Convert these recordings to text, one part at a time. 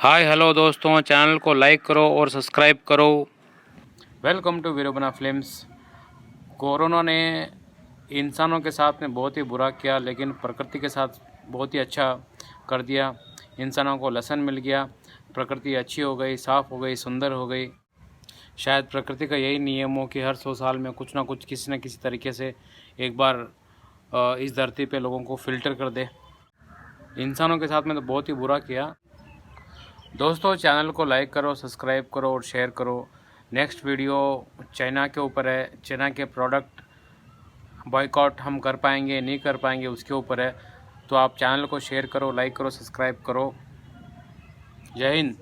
हाय hello दोस्तों, channel को like करो और सब्सक्राइब करो। वेलकम टू वीरोबना फिल्म्स। कोरोना ने इंसानों के साथ में बहुत ही बुरा किया, लेकिन प्रकृति के साथ बहुत ही अच्छा कर दिया। इंसानों को लेसन मिल गया, प्रकृति अच्छी हो गई, साफ़ हो गई, सुंदर हो गई। शायद प्रकृति का यही नियम हो कि हर 100 साल में कुछ ना कुछ किसी न किसी तरीके से एक बार इस धरती पे लोगों को फ़िल्टर कर दे। इंसानों के साथ में तो बहुत ही बुरा किया। दोस्तों, चैनल को लाइक करो, सब्सक्राइब करो और शेयर करो। नेक्स्ट वीडियो चाइना के ऊपर है। चाइना के प्रोडक्ट बॉयकॉट हम कर पाएंगे नहीं कर पाएंगे उसके ऊपर है। तो आप चैनल को शेयर करो, लाइक करो, सब्सक्राइब करो। जय हिंद।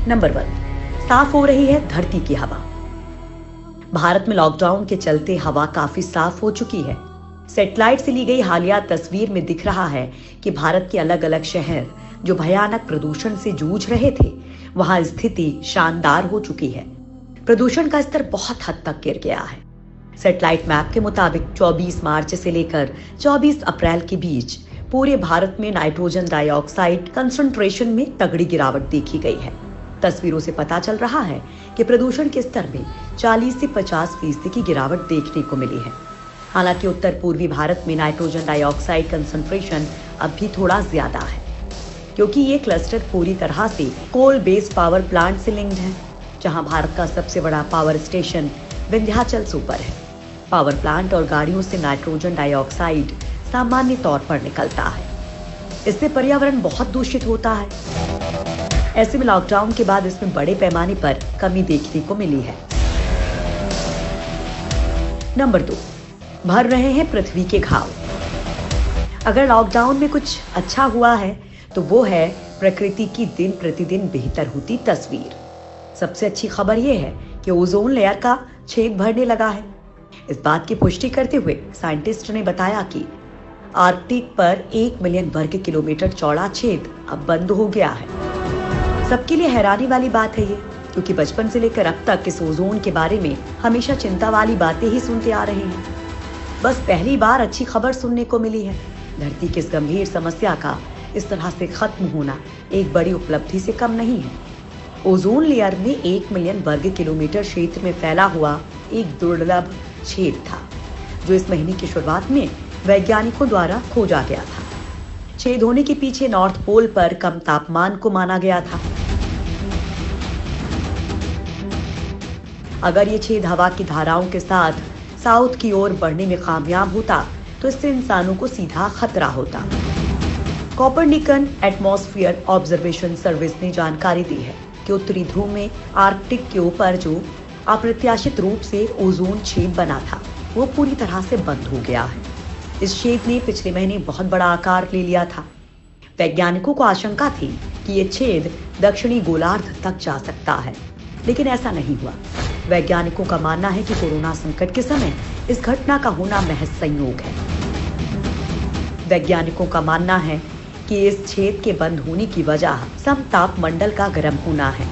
नंबर 1, साफ हो रही है धरती की हवा। भारत में लॉकडाउन के चलते हवा काफी साफ हो चुकी है। सैटेलाइट से ली गई हालिया तस्वीर में दिख रहा है कि भारत के अलग अलग शहर जो भयानक प्रदूषण से जूझ रहे थे, वहां स्थिति शानदार हो चुकी है। प्रदूषण का स्तर बहुत हद तक गिर गया है। सैटेलाइट मैप के मुताबिक 24 मार्च से लेकर 24 अप्रैल के बीच पूरे भारत में नाइट्रोजन डाइऑक्साइड कंसंट्रेशन में तगड़ी गिरावट देखी गई है। तस्वीरों से पता चल रहा है कि प्रदूषण के स्तर में 40 से 50% की गिरावट देखने को मिली है। हालांकि उत्तर पूर्वी भारत में नाइट्रोजन डाइऑक्साइड कंसंट्रेशन अब भी थोड़ा ज्यादा है, क्योंकि ये क्लस्टर पूरी तरह से कोल बेस्ड पावर प्लांट से लिंक्ड है, जहां भारत का सबसे बड़ा पावर स्टेशन विंध्याचल सुपर है। पावर प्लांट और गाड़ियों से नाइट्रोजन डाइऑक्साइड सामान्य तौर पर निकलता है। इससे पर्यावरण बहुत दूषित होता है। ऐसे में लॉकडाउन के बाद इसमें बड़े पैमाने पर कमी देखने को मिली है। नंबर 2, भर रहे हैं पृथ्वी के घाव। अगर लॉकडाउन में कुछ अच्छा हुआ है तो वो है प्रकृति की दिन प्रतिदिन बेहतर होती तस्वीर। सबसे अच्छी खबर यह है कि ओजोन लेयर का छेद भरने लगा है। इस बात की पुष्टि करते हुए साइंटिस्ट ने बताया कि आर्कटिक पर 1 मिलियन वर्ग किलोमीटर चौड़ा छेद अब बंद हो गया है। सबके लिए हैरानी वाली बात है ये, क्योंकि बचपन से लेकर अब तक इस ओजोन के बारे में हमेशा चिंता वाली बातें ही सुनते आ रहे हैं। बस पहली बार अच्छी खबर सुनने को मिली है। धरती की इस गंभीर समस्या का इस तरह से खत्म होना एक बड़ी उपलब्धि से कम नहीं है। ओजोन लेयर में 1 मिलियन वर्ग किलोमीटर क्षेत्र में फैला हुआ एक दुर्लभ छेद था, जो इस महीने की शुरुआत में वैज्ञानिकों द्वारा खोजा गया था। छेद होने के पीछे नॉर्थ पोल पर कम तापमान को माना गया था। अगर ये छेद हवा की धाराओं के साथ साउथ की ओर बढ़ने में कामयाब होता तो इससे इंसानों को सीधा खतरा होता। कोपरनिकन एटमॉस्फेयर ऑब्जर्वेशन सर्विस ने जानकारी दी है कि उत्तरी ध्रुव में आर्कटिक के ऊपर जो अप्रत्याशित रूप से ओजोन छेद बना था, वो पूरी तरह से बंद हो गया है। इस छेद ने पिछले महीने बहुत बड़ा आकार ले लिया था। वैज्ञानिकों को आशंका थी कि ये छेद दक्षिणी गोलार्ध तक जा सकता है, लेकिन ऐसा नहीं हुआ। वैज्ञानिकों का मानना है कि कोरोना संकट के समय इस घटना का होना महज संयोग है। वैज्ञानिकों का मानना है कि इस छेद के बंद होने की वजह समतापमंडल का गर्म होना है।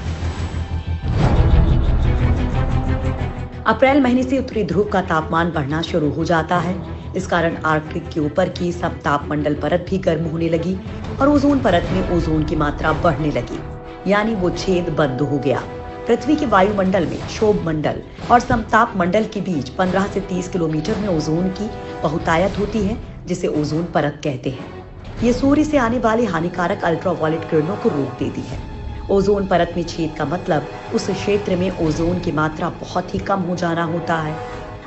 अप्रैल महीने से उत्तरी ध्रुव का तापमान बढ़ना शुरू हो जाता है। इस कारण आर्कटिक के ऊपर की समतापमंडल परत भी गर्म होने लगी और ओजोन परत में ओजोन की मात्रा बढ़ने लगी, यानी वो छेद बंद हो गया। पृथ्वी के वायुमंडल में क्षोभ मंडल और समताप मंडल के बीच 15 से 30 किलोमीटर में ओजोन की बहुतायत होती है, जिसे ओजोन परत कहते हैं। ये सूर्य से आने वाली हानिकारक अल्ट्रावायलेट किरणों को रोक देती है। ओजोन परत में छेद का मतलब उस क्षेत्र में ओजोन की मात्रा बहुत ही कम हो जाना होता है।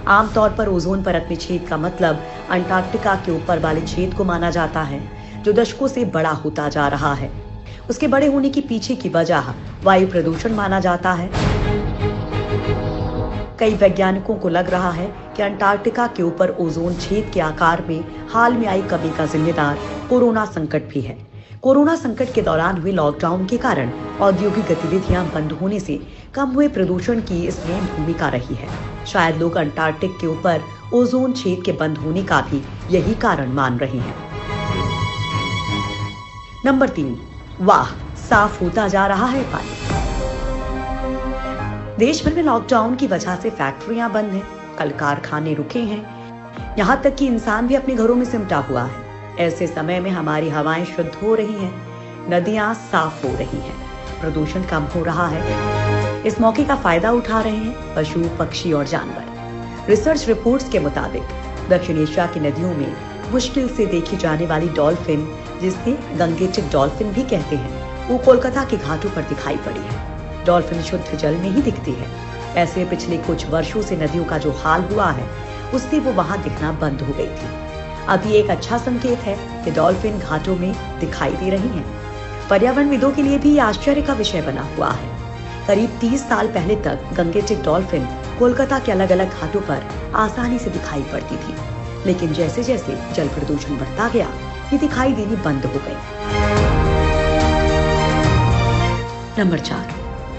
आमतौर पर ओजोन परत में छेद का मतलब अंटार्कटिका के ऊपर वाले छेद को माना जाता है, जो दशकों से बड़ा होता जा रहा है। उसके बड़े होने के पीछे की वजह वायु प्रदूषण माना जाता है। कई वैज्ञानिकों को लग रहा है कि अंटार्कटिका के ऊपर ओजोन छेद के आकार में हाल में आई कमी का जिम्मेदार कोरोना संकट भी है। कोरोना संकट के दौरान हुए लॉकडाउन के कारण औद्योगिक गतिविधियां बंद होने से कम हुए प्रदूषण की इसमें भूमिका रही है। शायद लोग अंटार्कटिक के ऊपर ओजोन छेद के बंद होने का भी यही कारण मान रहे हैं। नंबर 3, वाह, साफ होता जा रहा है पानी। देश भर में लॉकडाउन की वजह से फैक्ट्रियां बंद हैं, कल कारखाने रुके हैं, यहाँ तक कि इंसान भी अपने घरों में सिमटा हुआ है। ऐसे समय में हमारी हवाएं शुद्ध हो रही हैं, नदियां साफ हो रही हैं, प्रदूषण कम हो रहा है। इस मौके का फायदा उठा रहे हैं पशु, पक्षी और जानवर। रिसर्च रिपोर्ट्स के मुताबिक दक्षिण एशिया की नदियों में मुश्किल से देखी जाने वाली डॉल्फिन, जिसे गंगेटिक डॉल्फिन भी कहते हैं, वो कोलकाता के घाटों पर दिखाई पड़ी है। डॉल्फिन शुद्ध जल में ही दिखती है। ऐसे पिछले कुछ वर्षों से नदियों का जो हाल हुआ है, उससे वो वहां दिखना बंद हो गई थी। अब ये एक अच्छा संकेत है कि डॉल्फिन घाटों में दिखाई दे रही हैं। पर्यावरणविदों के लिए भी ये आश्चर्य का विषय बना हुआ है। करीब 30 साल पहले तक गंगेटिक डॉल्फिन कोलकाता के अलग अलग घाटों पर आसानी से दिखाई पड़ती थी, लेकिन जैसे जैसे जल प्रदूषण बढ़ता गया, ये दिखाई देनी बंद हो गई। नंबर 4,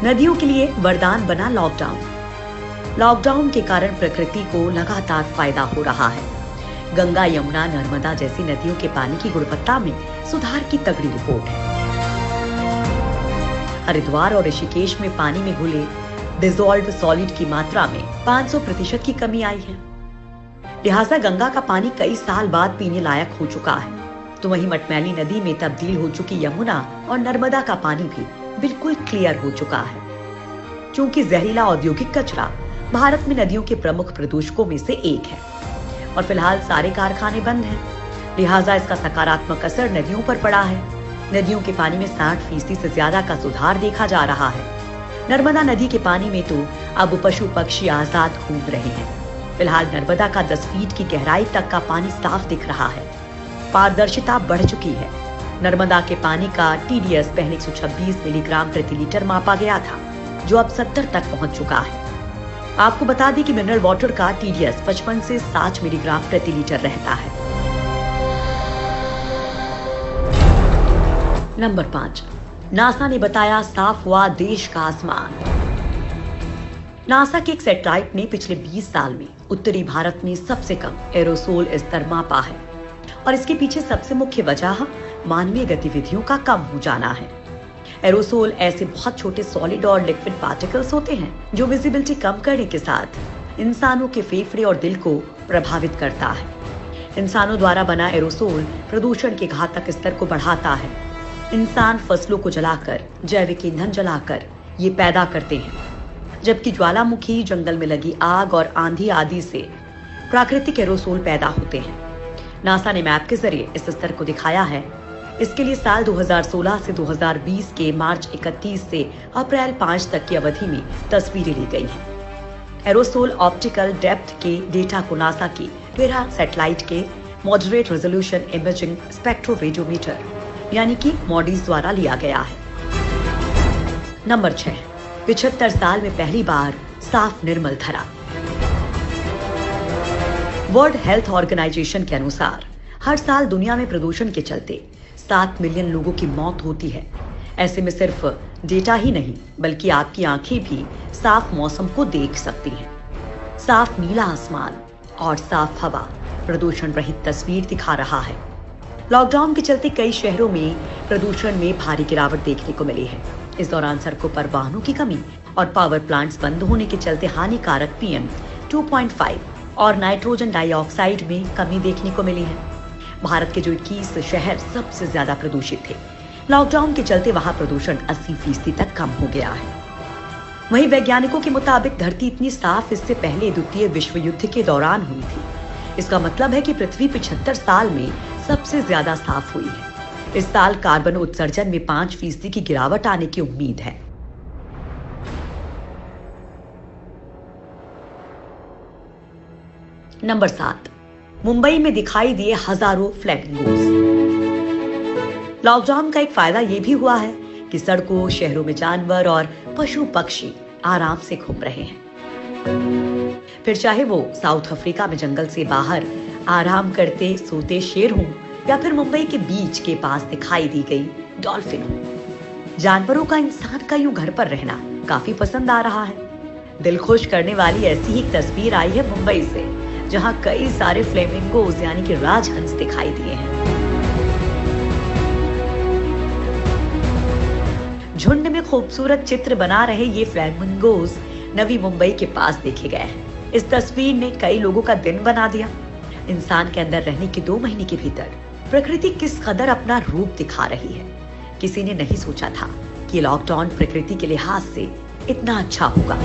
नदियों के लिए वरदान बना लॉकडाउन। लॉकडाउन के कारण प्रकृति को लगातार फायदा हो रहा है। गंगा, यमुना, नर्मदा जैसी नदियों के पानी की गुणवत्ता में सुधार की तगड़ी रिपोर्ट है। हरिद्वार और ऋषिकेश में पानी में घुले डिसॉल्व्ड सॉलिड की मात्रा में 500% की कमी आई है। लिहाजा गंगा का पानी कई साल बाद पीने लायक हो चुका है। तो वहीं मटमैली नदी में तब्दील हो चुकी यमुना और नर्मदा का पानी भी बिल्कुल क्लियर हो चुका है। क्योंकि जहरीला औद्योगिक कचरा भारत में नदियों के प्रमुख प्रदूषकों में से एक है और फिलहाल सारे कारखाने बंद हैं, लिहाजा इसका सकारात्मक असर नदियों पर पड़ा है। नदियों के पानी में 60% से ज्यादा का सुधार देखा जा रहा है। नर्मदा नदी के पानी में तो अब पशु पक्षी आजाद घूम रहे हैं। फिलहाल नर्मदा का 10 फीट की गहराई तक का पानी साफ दिख रहा है। पारदर्शिता बढ़ चुकी है। नर्मदा के पानी का TDS पहले 126 मिलीग्राम प्रति लीटर मापा गया था, जो अब 70 तक पहुंच चुका है। आपको बता दें कि मिनरल वाटर का TDS 55 से 60 मिलीग्राम प्रति लीटर रहता है। नंबर 5, नासा ने बताया साफ हुआ देश का आसमान। नासा के एक सैटेलाइट ने पिछले 20 साल में उत्तरी भारत में सबसे कम एरोसोल स्तर मापा है और इसके पीछे सबसे मुख्य वजह मानवीय गतिविधियों का कम हो जाना है। एरोसोल ऐसे बहुत छोटे सॉलिड और लिक्विड पार्टिकल्स होते हैं जो विजिबिलिटी कम करने के साथ इंसानों के फेफड़े और दिल को प्रभावित करता है। इंसानों द्वारा बना एरोसोल प्रदूषण के घातक स्तर को बढ़ाता है। इंसान फसलों को जलाकर, जैविक ईंधन जलाकर ये पैदा करते हैं, जबकि ज्वालामुखी, जंगल में लगी आग और आंधी आदि से प्राकृतिक एरोसोल पैदा होते हैं। नासा ने मैप के जरिए इस स्तर को दिखाया है। इसके लिए साल 2016 से 2020 के मार्च 31 से अप्रैल 5 तक की अवधि में तस्वीरें ली गई हैं। एरोसोल ऑप्टिकल डेप्थ के डेटा को नासा की टेरा सैटेलाइट के मॉडरेट रेजोल्यूशन इमेजिंग स्पेक्ट्रोरेडियोमीटर यानी कि मॉडीज द्वारा लिया गया है। नंबर 6, 75 साल में पहली बार साफ निर्मल धरा। वर्ल्ड हेल्थ ऑर्गेनाइजेशन के अनुसार हर साल दुनिया में प्रदूषण के चलते 7 मिलियन लोगों की मौत होती है। ऐसे में सिर्फ डेटा ही नहीं बल्कि आपकी आंखें भी साफ मौसम को देख सकती हैं। साफ नीला आसमान और साफ हवा प्रदूषण रहित तस्वीर दिखा रहा है। लॉकडाउन के चलते कई शहरों में प्रदूषण में भारी गिरावट देखने को मिली है। इस दौरान सड़कों पर वाहनों की कमी और पावर प्लांट्स बंद होने के चलते हानिकारक PM 2.5 और नाइट्रोजन डाइऑक्साइड में कमी देखने को मिली है। भारत के जो 21 शहर सबसे ज्यादा प्रदूषित थे, लॉकडाउन के चलते वहां प्रदूषण 80% तक कम हो गया है। वहीं वैज्ञानिकों के मुताबिक धरती इतनी साफ इससे पहले द्वितीय विश्व युद्ध के दौरान हुई थी। इसका मतलब है कि पृथ्वी 75 साल में सबसे ज्यादा साफ हुई है। इस साल कार्बन उत्सर्जन में 5% की गिरावट आने की उम्मीद है। नंबर 7, मुंबई में दिखाई दिए हजारों फ्लैमिंगोज। लॉकडाउन का एक फायदा यह भी हुआ है कि सड़कों, शहरों में जानवर और पशु पक्षी आराम से घूम रहे हैं। फिर चाहे वो साउथ अफ्रीका में जंगल से बाहर आराम करते सोते शेर हों या फिर मुंबई के बीच के पास दिखाई दी गई डॉल्फिन हो। जानवरों का इंसान का यूं घर पर रहना काफी पसंद आ रहा है। दिल खुश करने वाली ऐसी ही तस्वीर आई है मुंबई से, जहां कई सारे फ्लेमिंगोज यानी कि राजहंस दिखाई दिए हैं। झुंड में खूबसूरत चित्र बना रहे ये फ्लेमिंगोज नवी मुंबई के पास देखे गए हैं। इस तस्वीर ने कई लोगों का दिन बना दिया। इंसान के अंदर रहने के 2 महीने के भीतर प्रकृति किस कदर अपना रूप दिखा रही है। किसी ने नहीं सोचा था कि लॉकडाउन प्रकृति के लिहाज से इतना अच्छा होगा।